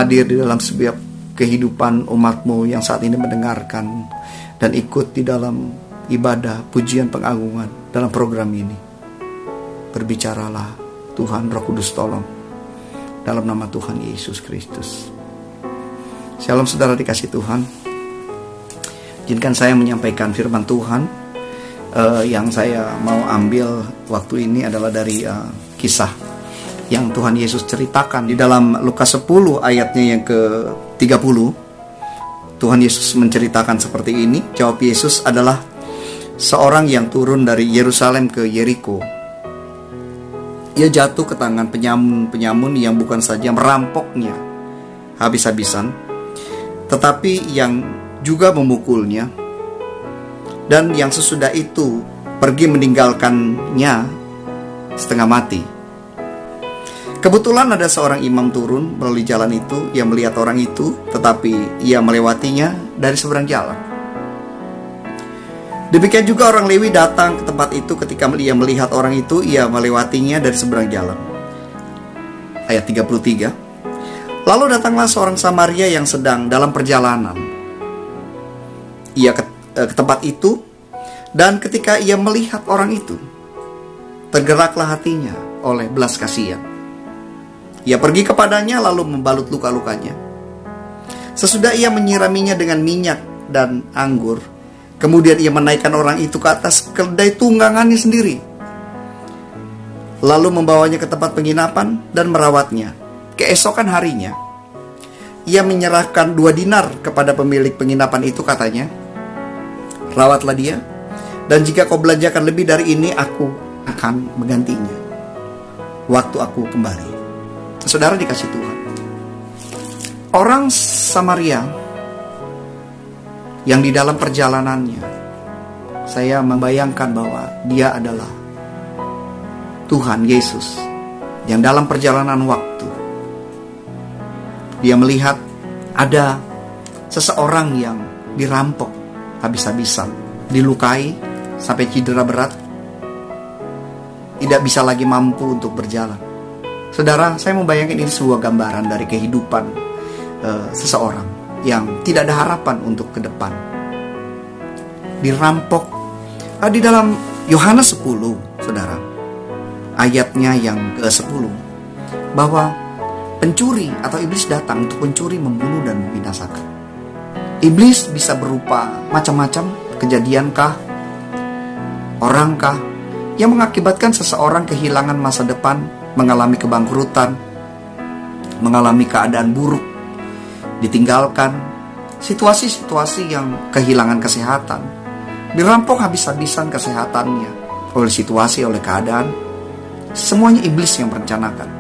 hadir di dalam sebuah kehidupan umatmu yang saat ini mendengarkan dan ikut di dalam ibadah, pujian, pengagungan dalam program ini. Berbicaralah Tuhan, Roh Kudus tolong, dalam nama Tuhan Yesus Kristus. Shalom saudara dikasih Tuhan. Izinkan saya menyampaikan firman Tuhan. Yang saya mau ambil waktu ini adalah dari kisah yang Tuhan Yesus ceritakan di dalam Lukas 10 ayatnya yang ke-30. Tuhan Yesus menceritakan seperti ini. Jawab Yesus adalah seorang yang turun dari Yerusalem ke Yeriko. Ia jatuh ke tangan penyamun yang bukan saja merampoknya habis-habisan, tetapi yang juga memukulnya, dan yang sesudah itu pergi meninggalkannya setengah mati. Kebetulan ada seorang imam turun melalui jalan itu. Ia melihat orang itu, tetapi ia melewatinya dari seberang jalan. Demikian juga orang Lewi datang ke tempat itu. Ketika ia melihat orang itu, ia melewatinya dari seberang jalan. Ayat 33. Lalu datanglah seorang Samaria yang sedang dalam perjalanan. Ia ke tempat itu, dan ketika ia melihat orang itu, tergeraklah hatinya oleh belas kasihan. Ia pergi kepadanya lalu membalut luka-lukanya. Sesudah ia menyiraminya dengan minyak dan anggur, kemudian ia menaikkan orang itu ke atas keledai tunggangannya sendiri, lalu membawanya ke tempat penginapan dan merawatnya. Keesokan harinya, ia menyerahkan 2 dinar kepada pemilik penginapan itu, katanya, rawatlah dia, dan jika kau belanjakan lebih dari ini, aku akan menggantinya waktu aku kembali. Saudara dikasih Tuhan, orang Samaria yang di dalam perjalanannya, saya membayangkan bahwa dia adalah Tuhan Yesus yang dalam perjalanan waktu, dia melihat ada seseorang yang dirampok habis-habisan, dilukai sampai cedera berat, tidak bisa lagi mampu untuk berjalan. Saudara, saya membayangkan ini sebuah gambaran dari kehidupan seseorang yang tidak ada harapan untuk ke depan. Dirampok. Di dalam Yohanes 10, saudara, ayatnya yang ke-10, bahwa pencuri atau iblis datang untuk mencuri, membunuh, dan membinasakan. Iblis bisa berupa macam-macam kejadiankah, orangkah, yang mengakibatkan seseorang kehilangan masa depan, mengalami kebangkrutan, mengalami keadaan buruk, ditinggalkan, situasi-situasi yang kehilangan kesehatan, dirampok habis-habisan kesehatannya oleh situasi, oleh keadaan. Semuanya iblis yang merencanakan.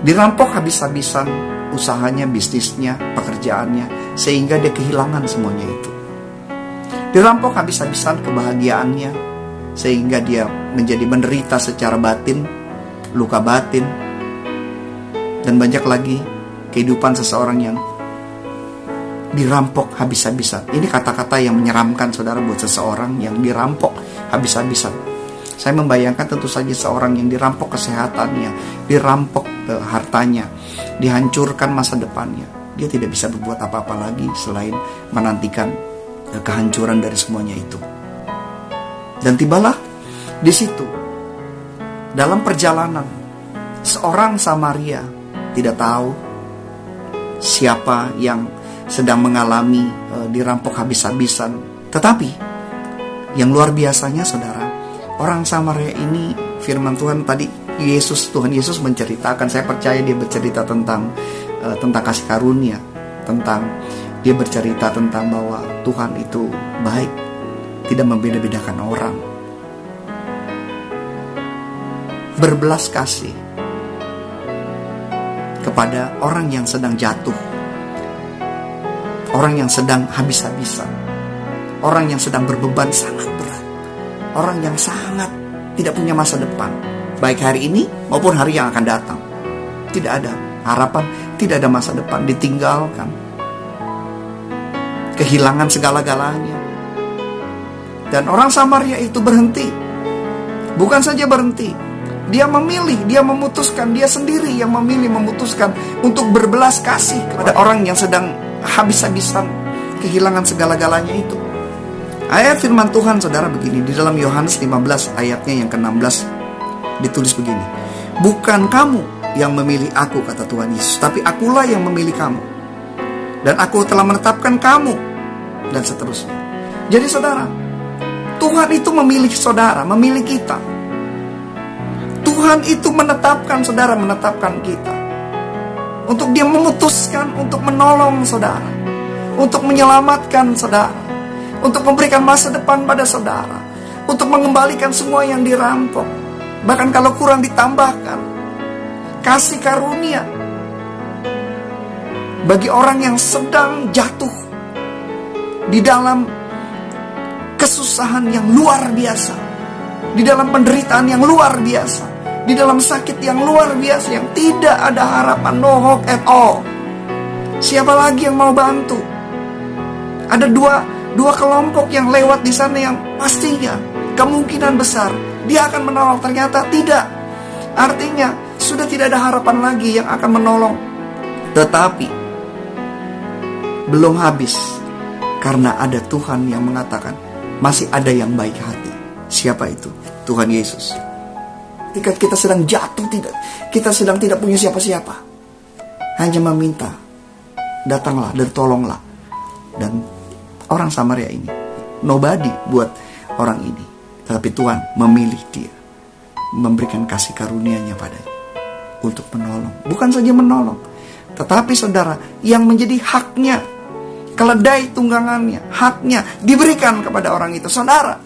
Dirampok habis-habisan usahanya, bisnisnya, pekerjaannya, sehingga dia kehilangan semuanya itu. Dirampok habis-habisan kebahagiaannya, sehingga dia menjadi menderita secara batin, luka batin, dan banyak lagi kehidupan seseorang yang dirampok habis-habisan. Ini kata-kata yang menyeramkan, saudara, buat seseorang yang dirampok habis-habisan. Saya membayangkan tentu saja seorang yang dirampok kesehatannya, dirampok hartanya, dihancurkan masa depannya. Dia tidak bisa berbuat apa-apa lagi selain menantikan kehancuran dari semuanya itu. Dan tibalah di situ, dalam perjalanan, seorang Samaria tidak tahu siapa yang sedang mengalami dirampok habis-habisan. Tetapi yang luar biasanya, saudara, orang Samaria ini, firman Tuhan tadi, Tuhan Yesus menceritakan, saya percaya dia bercerita tentang kasih karunia, dia bercerita tentang bahwa Tuhan itu baik, tidak membeda-bedakan orang, berbelas kasih kepada orang yang sedang jatuh, orang yang sedang habis-habisan, orang yang sedang berbeban sangat berat, orang yang sangat tidak punya masa depan, baik hari ini maupun hari yang akan datang. Tidak ada harapan, tidak ada masa depan, ditinggalkan, kehilangan segala-galanya. Dan orang Samaria itu berhenti. Bukan saja berhenti, Dia memilih, dia memutuskan, dia sendiri yang memilih memutuskan untuk berbelas kasih kepada orang yang sedang habis-habisan kehilangan segala-galanya itu. Ayat firman Tuhan saudara begini, di dalam Yohanes 15 ayatnya yang ke-16 ditulis begini. Bukan kamu yang memilih aku, kata Tuhan Yesus, tapi akulah yang memilih kamu. Dan aku telah menetapkan kamu. Dan seterusnya. Jadi saudara, Tuhan itu memilih saudara, memilih kita. Tuhan itu menetapkan saudara, menetapkan kita. Untuk dia memutuskan untuk menolong saudara. Untuk menyelamatkan saudara. Untuk memberikan masa depan pada saudara. Untuk mengembalikan semua yang dirampok. Bahkan kalau kurang ditambahkan kasih karunia bagi orang yang sedang jatuh di dalam kesusahan yang luar biasa, di dalam penderitaan yang luar biasa, di dalam sakit yang luar biasa, yang tidak ada harapan, no hope at all. Siapa lagi yang mau bantu? Ada dua kelompok yang lewat di sana yang pastinya kemungkinan besar dia akan menolong. Ternyata tidak. Artinya sudah tidak ada harapan lagi yang akan menolong. Tetapi belum habis, karena ada Tuhan yang mengatakan masih ada yang baik hati. Siapa itu? Tuhan Yesus. Ketika kita sedang jatuh, kita sedang tidak punya siapa-siapa, hanya meminta, datanglah dan tolonglah. Dan orang Samaria ini nobody buat orang ini, tetapi Tuhan memilih dia, memberikan kasih karunia-Nya padanya untuk menolong. Bukan saja menolong, tetapi saudara, yang menjadi haknya, keledai tunggangannya, haknya diberikan kepada orang itu. Saudara,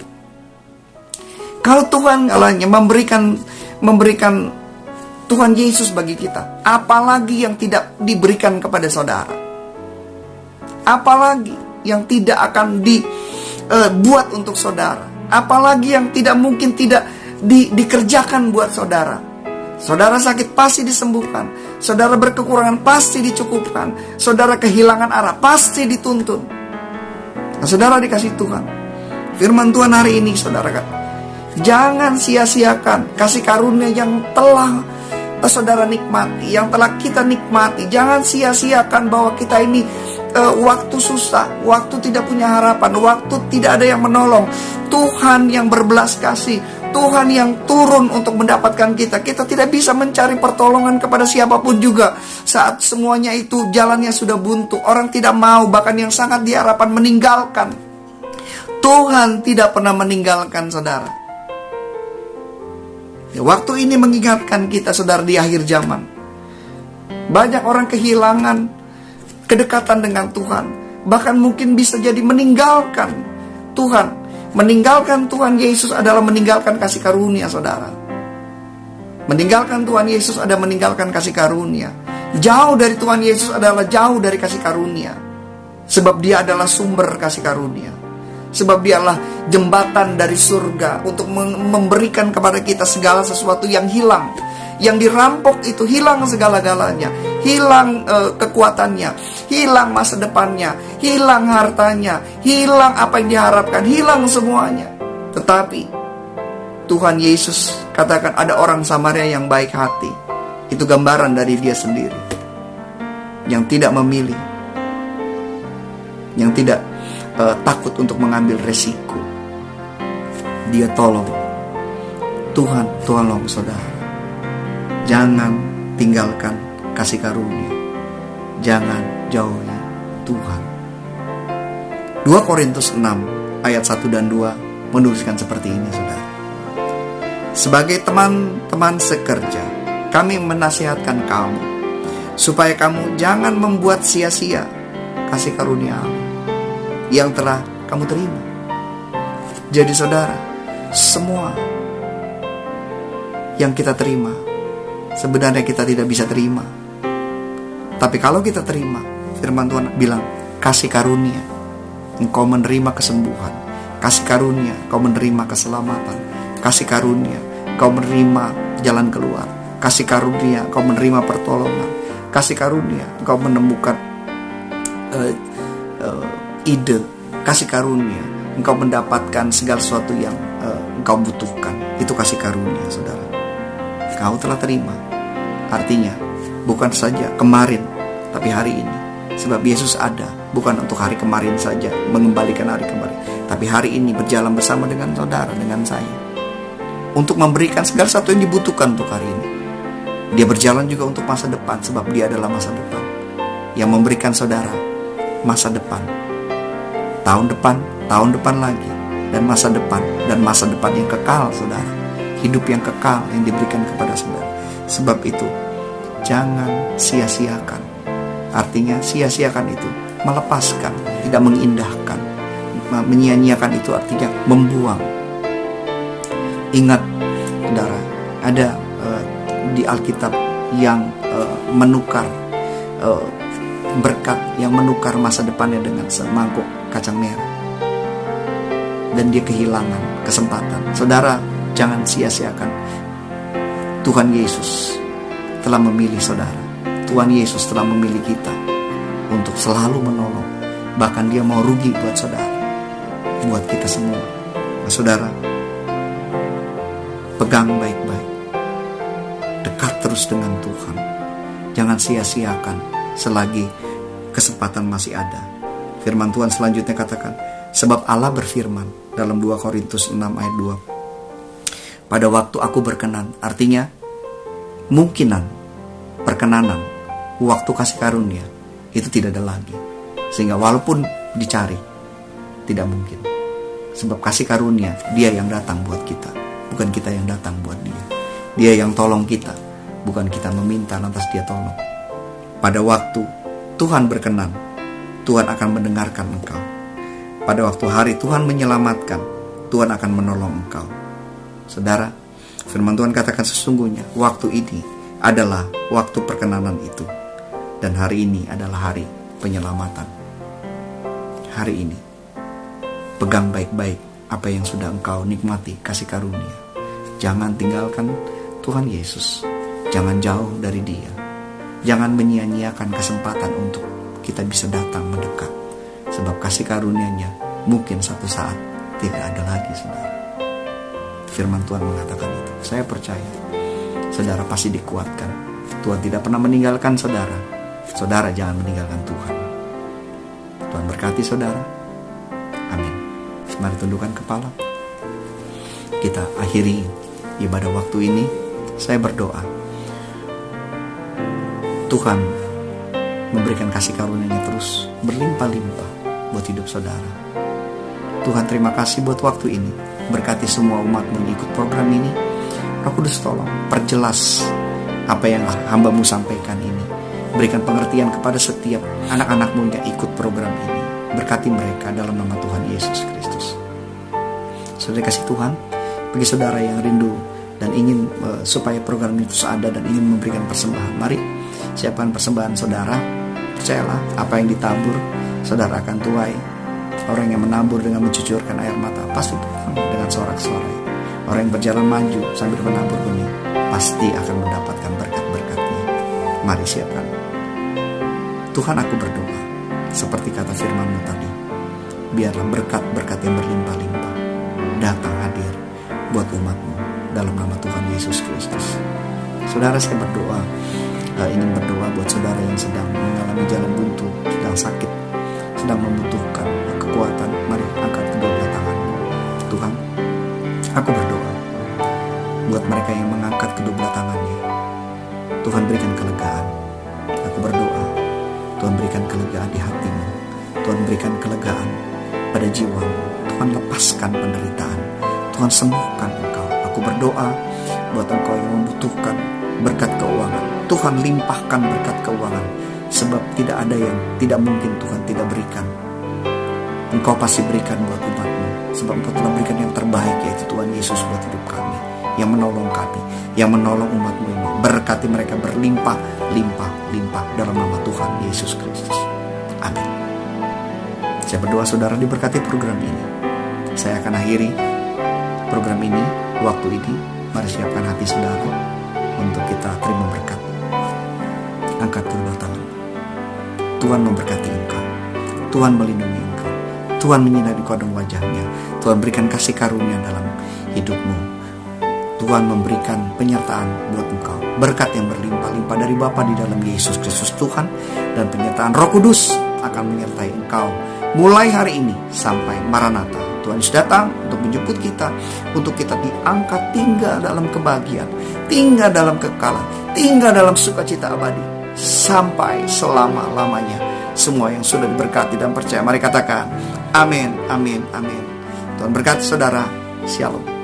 kalau Tuhan kalanya memberikan Tuhan Yesus bagi kita, apalagi yang tidak diberikan kepada saudara? Apalagi yang tidak akan dibuat untuk saudara? Apalagi yang tidak mungkin tidak dikerjakan buat saudara? Saudara sakit pasti disembuhkan. Saudara berkekurangan pasti dicukupkan. Saudara kehilangan arah pasti dituntun. Nah, saudara dikasih Tuhan, firman Tuhan hari ini saudara, jangan sia-siakan kasih karunia yang telah saudara nikmati, yang telah kita nikmati. Jangan sia-siakan bahwa kita ini waktu susah, waktu tidak punya harapan, waktu tidak ada yang menolong. Tuhan yang berbelas kasih, Tuhan yang turun untuk mendapatkan kita. Kita tidak bisa mencari pertolongan kepada siapapun juga saat semuanya itu jalannya sudah buntu. Orang tidak mau, bahkan yang sangat diharapkan meninggalkan. Tuhan tidak pernah meninggalkan saudara. Waktu ini mengingatkan kita saudara, di akhir zaman banyak orang kehilangan kedekatan dengan Tuhan. Bahkan mungkin bisa jadi meninggalkan Tuhan. Meninggalkan Tuhan Yesus adalah meninggalkan kasih karunia saudara. Meninggalkan Tuhan Yesus adalah meninggalkan kasih karunia. Jauh dari Tuhan Yesus adalah jauh dari kasih karunia. Sebab dia adalah sumber kasih karunia. Sebab dialah jembatan dari surga untuk memberikan kepada kita segala sesuatu yang hilang. Yang dirampok itu hilang segala-galanya. Hilang kekuatannya, hilang masa depannya, hilang hartanya, hilang apa yang diharapkan, hilang semuanya. Tetapi Tuhan Yesus katakan ada orang Samaria yang baik hati. Itu gambaran dari dia sendiri, yang tidak memilih, yang tidak takut untuk mengambil resiko. Dia tolong. Tuhan tolong saudara. Jangan tinggalkan kasih karunia. Jangan jauhi Tuhan. 2 Korintus 6 ayat 1 dan 2 menuliskan seperti ini saudara. Sebagai teman-teman sekerja, kami menasihatkan kamu supaya kamu jangan membuat sia-sia kasih karunia Allah yang telah kamu terima. Jadi saudara, semua yang kita terima sebenarnya kita tidak bisa terima. Tapi kalau kita terima, firman Tuhan bilang, kasih karunia, engkau menerima kesembuhan. Kasih karunia, engkau menerima keselamatan. Kasih karunia, engkau menerima jalan keluar. Kasih karunia, engkau menerima pertolongan. Kasih karunia, engkau menemukan ide. Kasih karunia, engkau mendapatkan segala sesuatu yang engkau butuhkan. Itu kasih karunia, saudara. Kau telah terima. Artinya bukan saja kemarin, tapi hari ini. Sebab Yesus ada bukan untuk hari kemarin saja, mengembalikan hari kemarin, tapi hari ini berjalan bersama dengan saudara, dengan saya, untuk memberikan segala sesuatu yang dibutuhkan untuk hari ini. Dia berjalan juga untuk masa depan, sebab dia adalah masa depan yang memberikan saudara masa depan, tahun depan lagi, dan masa depan yang kekal, saudara. Hidup yang kekal yang diberikan kepada saudara. Sebab itu jangan sia-siakan. Artinya sia-siakan itu melepaskan, tidak mengindahkan. Menyia-nyiakan itu artinya membuang. Ingat, saudara, ada di Alkitab yang menukar berkat, yang menukar masa depannya dengan semangkuk kacang merah, dan dia kehilangan kesempatan. Saudara, jangan sia-siakan. Tuhan Yesus telah memilih saudara. Tuhan Yesus telah memilih kita untuk selalu menolong. Bahkan dia mau rugi buat saudara, buat kita semua. Nah, saudara, pegang baik-baik. Dekat terus dengan Tuhan. Jangan sia-siakan selagi kesempatan masih ada. Firman Tuhan selanjutnya katakan, sebab Allah berfirman dalam 2 Korintus 6 ayat 2. Pada waktu aku berkenan, artinya mungkinan, perkenanan, waktu kasih karunia itu tidak ada lagi. Sehingga walaupun dicari, tidak mungkin. Sebab kasih karunia, dia yang datang buat kita, bukan kita yang datang buat dia. Dia yang tolong kita, bukan kita meminta lantas dia tolong. Pada waktu Tuhan berkenan, Tuhan akan mendengarkan engkau. Pada waktu hari Tuhan menyelamatkan, Tuhan akan menolong engkau. Saudara, firman Tuhan katakan sesungguhnya waktu ini adalah waktu perkenanan itu. Dan hari ini adalah hari penyelamatan. Hari ini pegang baik-baik apa yang sudah engkau nikmati, kasih karunia. Jangan tinggalkan Tuhan Yesus. Jangan jauh dari dia. Jangan menyia-nyiakan kesempatan untuk kita bisa datang mendekat. Sebab kasih karunia-Nya mungkin satu saat tidak ada lagi, saudara. Firman Tuhan mengatakan itu. Saya percaya saudara pasti dikuatkan. Tuhan tidak pernah meninggalkan saudara. Saudara jangan meninggalkan Tuhan. Tuhan berkati saudara. Amin. Mari tundukkan kepala. Kita akhiri ibadah waktu ini. Saya berdoa Tuhan memberikan kasih karunia-Nya terus berlimpah-limpah buat hidup saudara. Tuhan, terima kasih buat waktu ini. Berkati semua umat-Mu yang ikut program ini. Roh Kudus tolong perjelas apa yang hamba-Mu sampaikan ini. Berikan pengertian kepada setiap anak-anak-Mu yang ikut program ini. Berkati mereka dalam nama Tuhan Yesus Kristus. Saudara kasih Tuhan, bagi saudara yang rindu dan ingin supaya program itu ada dan ingin memberikan persembahan, mari siapkan persembahan saudara. Percayalah, apa yang ditabur saudara akan tuai. Orang yang menabur dengan mencucurkan air mata pasti pulang dengan sorak-sorai. Orang yang berjalan maju sambil menabur benih pasti akan mendapatkan berkat-berkatnya. Mari siapkan. Tuhan, aku berdoa seperti kata firman-Mu tadi, biarlah berkat-berkat yang berlimpah-limpah datang hadir buat umat-Mu dalam nama Tuhan Yesus Kristus. Saudara, saya berdoa, ingin berdoa buat saudara yang sedang mengalami jalan buntu, sedang sakit, sedang membutuhkan kekuatan. Mari angkat kedua belah tanganmu. Tuhan, aku berdoa buat mereka yang mengangkat kedua belah tangannya. Tuhan, berikan kelegaan. Aku berdoa, Tuhan berikan kelegaan di hatimu. Tuhan berikan kelegaan pada jiwamu. Tuhan lepaskan penderitaan. Tuhan sembuhkan engkau. Aku berdoa buat engkau yang membutuhkan berkat keuangan. Tuhan limpahkan berkat keuangan. Sebab tidak ada yang tidak mungkin Tuhan tidak berikan. Engkau pasti berikan buat umat-Mu. Sebab Engkau telah berikan yang terbaik, yaitu Tuhan Yesus buat hidup kami. Yang menolong kami, yang menolong umat-Mu ini. Berkati mereka berlimpah-limpah dalam nama Tuhan Yesus Kristus. Amin. Saya berdoa saudara diberkati program ini. Saya akan akhiri program ini, waktu ini. Mari siapkan hati saudara untuk kita terima berkat. Angkat kedua tangan. Tuhan memberkati engkau. Tuhan melindungi engkau. Tuhan menyinari engkau dengan wajah-Nya. Tuhan berikan kasih karunia dalam hidupmu. Tuhan memberikan penyertaan buat engkau. Berkat yang berlimpah-limpah dari Bapa di dalam Yesus Kristus Tuhan, dan penyertaan Roh Kudus akan menyertai engkau mulai hari ini sampai Maranatha. Tuhan Yesus datang untuk menjemput kita, untuk kita diangkat tinggal dalam kebahagiaan, tinggal dalam kekekalan, tinggal dalam sukacita abadi sampai selama-lamanya. Semua yang sudah diberkati dan percaya, mari katakan amin, amin, amin. Tuhan berkati saudara. Shalom.